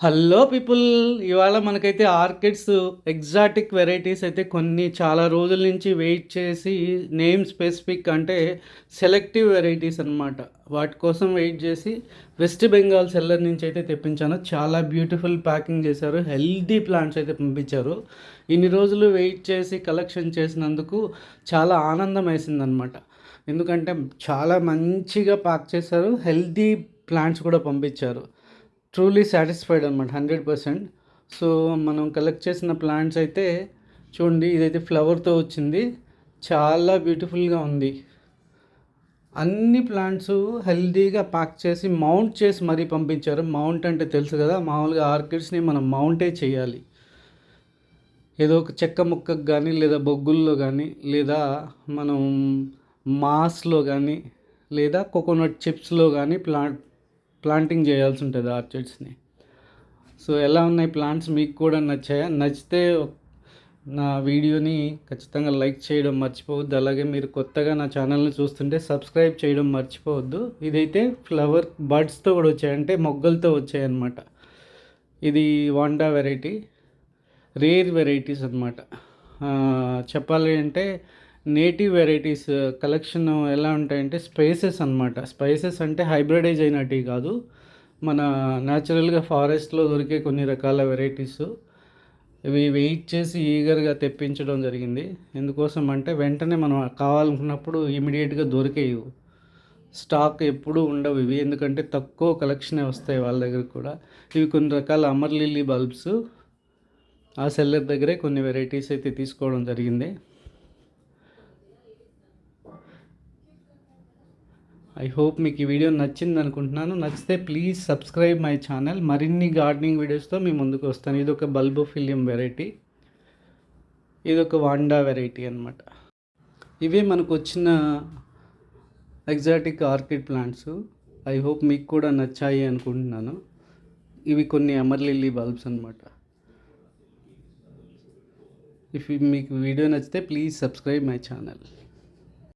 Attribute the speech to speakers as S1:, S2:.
S1: Hello people! ఇవాళ మనకైతే orchids exotic varieties అయితే కొన్ని చాలా రోజుల నుంచి వెయిట్ చేసి నేమ్ స్పెసిఫిక్ అంటే సెలెక్టివ్ వెరైటీస్ అనమాట. వాటి కోసం వెయిట్ చేసి వెస్ట్ బెంగాల్ సెల్లర్ నుంచి అయితే తెప్పించాను. చాలా బ్యూటిఫుల్ ప్యాకింగ్ చేశారు. హెల్తీ ప్లాంట్స్ అయితే పంపించారు. ఇన్ని రోజులు వెయిట్ చేసి కలెక్షన్ చేసినందుకు చాలా ఆనందం వేసిందనమాట. ఎందుకంటే చాలా మంచిగా ప్యాక్ చేశారు. హెల్తీ ప్లాంట్స్ కూడా పంపించారు. ట్రూలీ సాటిస్ఫైడ్ అనమాట 100%. సో మనం కలెక్ట్ చేసిన ప్లాంట్స్ అయితే చూడండి, ఇదైతే ఫ్లవర్తో వచ్చింది. చాలా బ్యూటిఫుల్గా ఉంది. అన్ని ప్లాంట్స్ హెల్తీగా ప్యాక్ చేసి మౌంట్ చేసి మరీ పంపించారు. మౌంట్ అంటే తెలుసు కదా, మామూలుగా ఆర్కిడ్స్ని మనం మౌంటే చేయాలి. ఏదో ఒక చెక్క ముక్కకు కానీ, లేదా బొగ్గుల్లో కానీ, లేదా మనం మాస్లో కానీ, లేదా కోకోనట్ చిప్స్లో కానీ ప్లాంటింగ్ చేయాల్సి ఉంటుంది ఆర్చిడ్స్ని. సో ఎలా ఉన్నాయి ప్లాంట్స్, మీకు కూడా నచ్చాయా? నచ్చితే నా వీడియోని ఖచ్చితంగా లైక్ చేయడం మర్చిపోవద్దు. అలాగే మీరు కొత్తగా నా ఛానల్ని చూస్తుంటే సబ్స్క్రైబ్ చేయడం మర్చిపోవద్దు. ఇదైతే ఫ్లవర్ బర్డ్స్తో కూడా వచ్చాయి, అంటే మొగ్గలతో వచ్చాయన్నమాట. ఇది వాండా వెరైటీ, రేర్ వెరైటీస్ అనమాట. చెప్పాలి అంటే నేటివ్ వెరైటీస్ కలెక్షన్ ఎలా ఉంటాయంటే స్పైసెస్ అనమాట. స్పైసెస్ అంటే హైబ్రిడైజ్ అయినట్టు కాదు, మన న్యాచురల్గా ఫారెస్ట్లో దొరికే కొన్ని రకాల వెరైటీస్. ఇవి వెయిట్ చేసి ఈగర్గా తెప్పించడం జరిగింది. ఎందుకోసం అంటే వెంటనే మనం కావాలనుకున్నప్పుడు ఇమీడియట్గా దొరికేవి. స్టాక్ ఎప్పుడూ ఉండవు ఇవి, ఎందుకంటే తక్కువ కలెక్షనే వస్తాయి వాళ్ళ దగ్గర కూడా. ఇవి కొన్ని రకాల అమర్ లిల్లీ బల్బ్స్. ఆ సెల్లర్ దగ్గరే కొన్ని వెరైటీస్ అయితే తీసుకోవడం జరిగింది. ఐ హోప్ మీకు ఈ వీడియో నచ్చింది అనుకుంటున్నాను. నచ్చితే ప్లీజ్ సబ్స్క్రైబ్ మై ఛానల్. మరిన్ని గార్డెనింగ్ వీడియోస్తో మీ ముందుకు వస్తాను. ఇది ఒక బల్బోఫిలియం వెరైటీ, ఇది ఒక వాండా వెరైటీ అనమాట. ఇవే మనకు వచ్చిన exotic orchid plants. I hope మీకు కూడా నచ్చాయి అనుకుంటున్నాను. ఇవి కొన్ని అమర్ లిల్లీ బల్బ్స్ అనమాట. మీకు వీడియో నచ్చితే ప్లీజ్ సబ్స్క్రైబ్ మై ఛానల్.